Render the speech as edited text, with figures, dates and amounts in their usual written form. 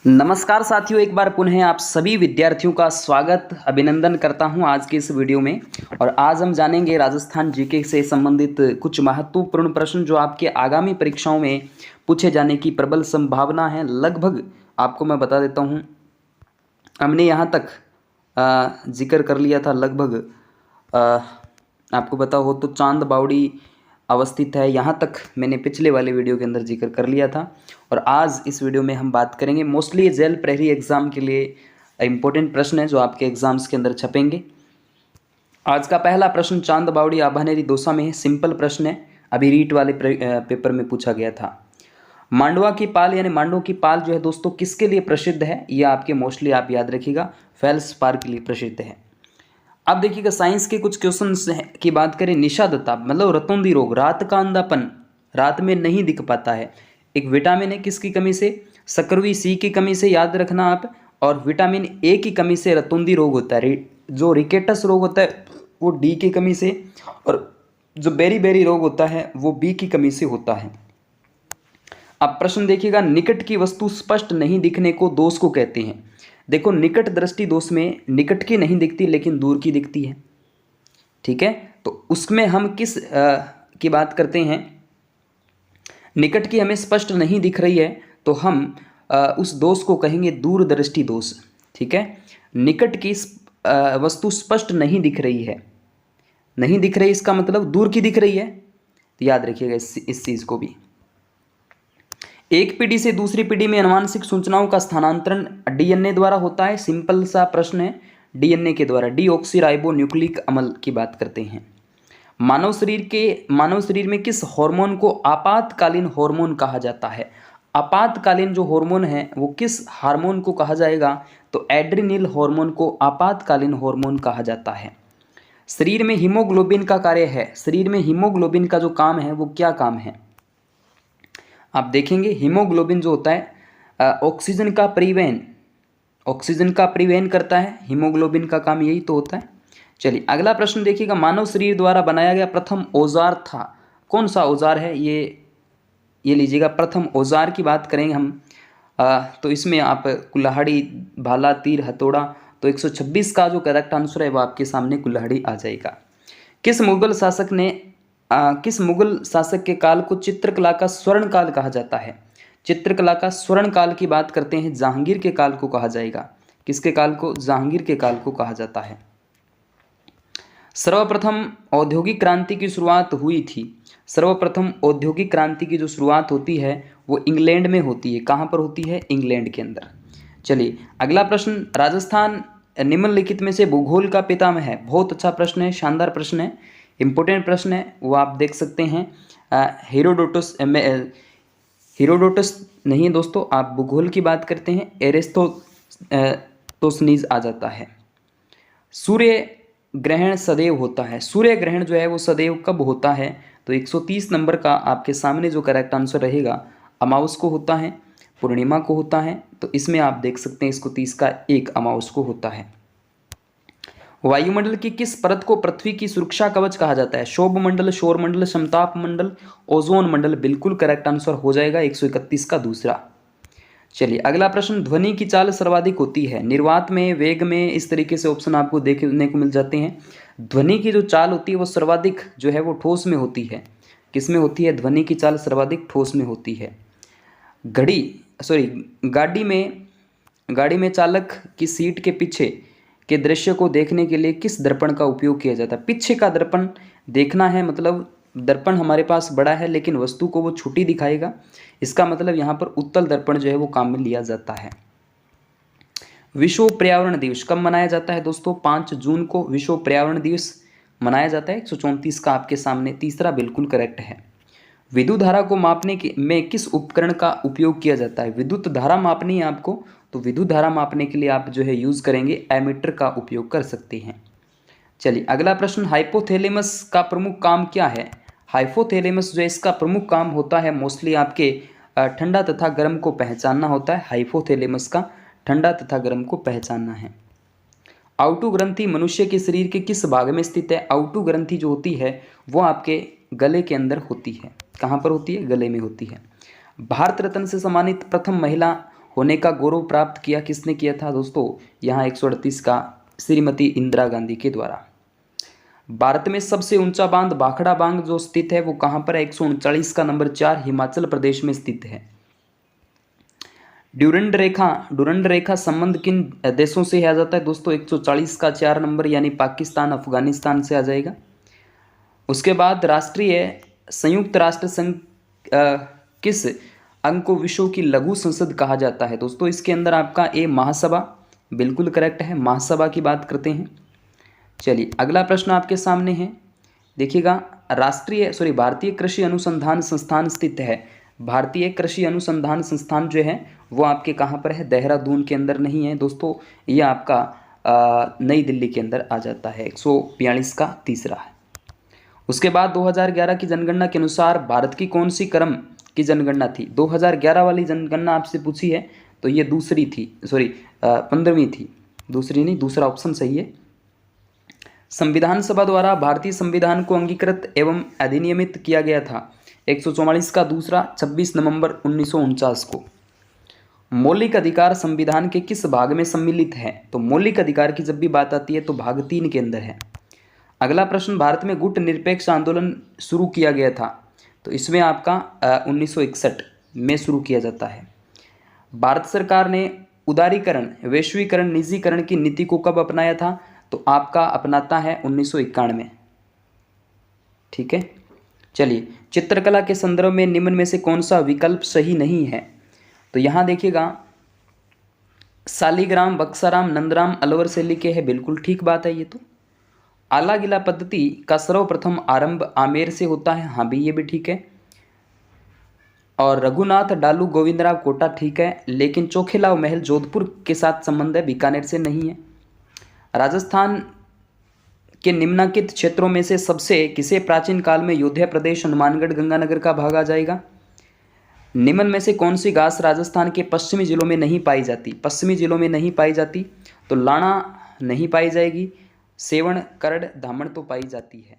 नमस्कार साथियों, एक बार पुनः आप सभी विद्यार्थियों का स्वागत अभिनंदन करता हूं आज के इस वीडियो में। और आज हम जानेंगे राजस्थान जीके से संबंधित कुछ महत्वपूर्ण प्रश्न जो आपके आगामी परीक्षाओं में पूछे जाने की प्रबल संभावना है। लगभग आपको मैं बता देता हूं, हमने यहां तक जिक्र कर लिया था। लगभग आपको पता हो तो चांद बावड़ी अवस्थित है, यहाँ तक मैंने पिछले वाले वीडियो के अंदर जिक्र कर लिया था। और आज इस वीडियो में हम बात करेंगे मोस्टली जेल प्रहरी एग्जाम के लिए इंपॉर्टेंट प्रश्न है जो आपके एग्जाम्स के अंदर छपेंगे। आज का पहला प्रश्न चांद बावड़ी आभानेरी दौसा में है। सिंपल प्रश्न है, अभी रीट वाले पेपर में पूछा गया था। मांडवा की पाल यानी मांडव की पाल जो है दोस्तों किसके लिए प्रसिद्ध है, यह आपके मोस्टली आप याद रखिएगा फेल्सपार के लिए प्रसिद्ध है। अब देखिएगा साइंस के कुछ क्वेश्चंस की बात करें। निशादता मतलब रतौंधी रोग, रात का अंधापन, रात में नहीं दिख पाता है, एक विटामिन है किसकी कमी से, सकरवी सी की कमी से, याद रखना आप। और विटामिन ए की कमी से रतौंधी रोग होता है। जो रिकेटस रोग होता है वो डी की कमी से, और जो बेरी रोग होता है वो बी की कमी से होता है। अब प्रश्न देखिएगा, निकट की वस्तु स्पष्ट नहीं दिखने को दोष को कहते हैं। देखो निकट दृष्टि दोष में निकट की नहीं दिखती लेकिन दूर की दिखती है, ठीक है। तो उसमें हम किस की बात करते हैं, निकट की हमें स्पष्ट नहीं दिख रही है तो हम उस दोष को कहेंगे दूरदृष्टि दोष, ठीक है। निकट की वस्तु स्पष्ट नहीं दिख रही है, नहीं दिख रही इसका मतलब दूर की दिख रही है, तो याद रखिएगा इस चीज़ को भी। एक पीढ़ी से दूसरी पीढ़ी में आनुवांशिक सूचनाओं का स्थानांतरण डीएनए द्वारा होता है। सिंपल सा प्रश्न है, डीएनए के द्वारा डीऑक्सीराइबो न्यूक्लिक अम्ल की बात करते हैं। मानव शरीर में किस हार्मोन को आपातकालीन हार्मोन कहा जाता है। आपातकालीन जो हार्मोन है वो किस हार्मोन को कहा जाएगा, तो एड्रिनल हार्मोन को आपातकालीन हार्मोन कहा जाता है। शरीर में हीमोग्लोबिन का कार्य है, शरीर में हीमोग्लोबिन का जो काम है वो क्या काम है, आप देखेंगे। हीमोग्लोबिन जो होता है ऑक्सीजन का परिवहन करता है, हीमोग्लोबिन का काम यही तो होता है। चलिए अगला प्रश्न देखिएगा, मानव शरीर द्वारा बनाया गया प्रथम औजार था, कौन सा औजार है, ये लीजिएगा। प्रथम औजार की बात करेंगे हम तो इसमें आप कुल्हाड़ी, भाला, तीर, हथौड़ा, तो 126 का जो करेक्ट आंसर है वो आपके सामने कुल्हाड़ी आ जाएगा। किस मुगल शासक के काल को चित्रकला का स्वर्ण काल कहा जाता है। चित्रकला का स्वर्ण काल की बात करते हैं, जहांगीर के काल को कहा जाएगा। किसके काल को, जहांगीर के काल को कहा जाता है। सर्वप्रथम औद्योगिक क्रांति की शुरुआत हुई थी। सर्वप्रथम औद्योगिक क्रांति की जो शुरुआत होती है वो इंग्लैंड में होती है। कहाँ पर होती है, इंग्लैंड के अंदर। चलिए अगला प्रश्न, राजस्थान निम्नलिखित में से भूगोल का पितामह है। बहुत अच्छा प्रश्न है, शानदार प्रश्न है, इंपॉर्टेंट प्रश्न है, वो आप देख सकते हैं। हीरोडोटस नहीं है दोस्तों, आप भूगोल की बात करते हैं, एरिस्टोथनीज आ जाता है। सूर्य ग्रहण सदैव होता है, सूर्य ग्रहण जो है वो सदैव कब होता है, तो 130 नंबर का आपके सामने जो करेक्ट आंसर रहेगा, अमावस को होता है, पूर्णिमा को होता है। तो इसमें आप देख सकते हैं 130 का 1 अमावस को होता है। वायुमंडल की किस परत को पृथ्वी की सुरक्षा कवच कहा जाता है। शोभ मंडल, सौर मंडल, समताप मंडल, ओजोन मंडल, बिल्कुल करेक्ट आंसर हो जाएगा 131 का दूसरा। चलिए अगला प्रश्न, ध्वनि की चाल सर्वाधिक होती है निर्वात में, वेग में, इस तरीके से ऑप्शन आपको देखने को मिल जाते हैं। ध्वनि की जो चाल होती है वो सर्वाधिक जो है वो ठोस में होती है। किस में होती है, ध्वनि की चाल सर्वाधिक ठोस में होती है। गाड़ी में चालक की सीट के पीछे के दृश्य को देखने के लिए किस दर्पण का उपयोग किया जाता है। पीछे का दर्पण देखना है, मतलब दर्पण हमारे पास बड़ा है लेकिन वस्तु को वो छोटी दिखाएगा, इसका मतलब यहाँ पर उत्तल दर्पण जो है वो काम में लिया जाता है। विश्व पर्यावरण दिवस कब मनाया जाता है दोस्तों, 5 जून को विश्व पर्यावरण दिवस मनाया जाता है। 134 का आपके सामने तीसरा बिल्कुल करेक्ट है। विद्युत धारा को मापने में किस उपकरण का उपयोग किया जाता है। विद्युत धारा मापनी है आपको, तो विद्युत धारा मापने के लिए आप जो है यूज़ करेंगे एमीटर का उपयोग कर सकते हैं। चलिए अगला प्रश्न, हाइपोथैलेमस का प्रमुख काम क्या है। हाइपोथैलेमस जो है इसका प्रमुख काम होता है मोस्टली आपके ठंडा तथा गर्म को पहचानना होता है। हाइपोथैलेमस का ठंडा तथा गर्म को पहचानना है। आउटू ग्रंथि मनुष्य के शरीर के किस भाग में स्थित है। आउटू ग्रंथि जो होती है वो आपके गले के अंदर होती है। कहाँ पर होती है, गले में होती है। भारत रत्न से सम्मानित प्रथम महिला होने का गौरव प्राप्त किया किसने किया था दोस्तों? यहाँ 138 का श्रीमती इंदिरा गांधी के द्वारा। भारत में सबसे ऊंचा बांध भाखड़ा बांध जो स्थित है वो कहाँ पर है? 139 का नंबर 4 हिमाचल प्रदेश में स्थित है। डुरंड रेखा संबंध किन देशों से आ जाता है दोस्तों? 140 का 4 नंबर यानी पाकिस्तान अफगानिस्तान से आ जाएगा। उसके बाद राष्ट्रीय संयुक्त राष्ट्र संघ किस अंग को विश्व की लघु संसद कहा जाता है दोस्तों? इसके अंदर आपका ए महासभा बिल्कुल करेक्ट है, महासभा की बात करते हैं। चलिए अगला प्रश्न आपके सामने है, देखिएगा। भारतीय कृषि अनुसंधान संस्थान स्थित है। भारतीय कृषि अनुसंधान संस्थान जो है वो आपके कहाँ पर है? देहरादून के अंदर नहीं है दोस्तों, ये आपका नई दिल्ली के अंदर आ जाता है। 142 का तीसरा है। उसके बाद 2011 की जनगणना के अनुसार भारत की कौन सी क्रम की जनगणना थी? 2011 वाली जनगणना आपसे पूछी है तो ये दूसरी थी, 15वीं थी, दूसरी नहीं, दूसरा ऑप्शन सही है। संविधान सभा द्वारा भारतीय संविधान को अंगीकृत एवं अधिनियमित किया गया था। 144 का दूसरा 26 नवंबर 1949 को। मौलिक अधिकार संविधान के किस भाग में सम्मिलित है? तो मौलिक अधिकार की जब भी बात आती है तो भाग 3 के अंदर है। अगला प्रश्न, भारत में गुट निरपेक्ष आंदोलन शुरू किया गया था तो इसमें आपका 1961 में शुरू किया जाता है। भारत सरकार ने उदारीकरण, वैश्वीकरण, निजीकरण की नीति को कब अपनाया था? तो आपका अपनाता है 1991। ठीक है। चलिए, चित्रकला के संदर्भ में निम्न में से कौन सा विकल्प सही नहीं है? तो यहाँ देखिएगा, शालिग्राम, बक्साराम, नंदराम अलवर से लिखे है, बिल्कुल ठीक बात है ये तो। आला गिला पद्धति का सर्वप्रथम आरंभ आमेर से होता है, हाँ भी ये भी ठीक है। और रघुनाथ डालू गोविंदराव कोटा ठीक है, लेकिन चोखेलाव महल जोधपुर के साथ संबंध है, बीकानेर से नहीं है। राजस्थान के निम्नलिखित क्षेत्रों में से सबसे किसे प्राचीन काल में अयोध्या प्रदेश, हनुमानगढ़, गंगानगर का भाग आ जाएगा? निम्न में से कौन सी घास राजस्थान के पश्चिमी जिलों में नहीं पाई जाती? पश्चिमी जिलों में नहीं पाई जाती तो लाणा नहीं पाई जाएगी, सेवण, करड़, धामण तो पाई जाती है।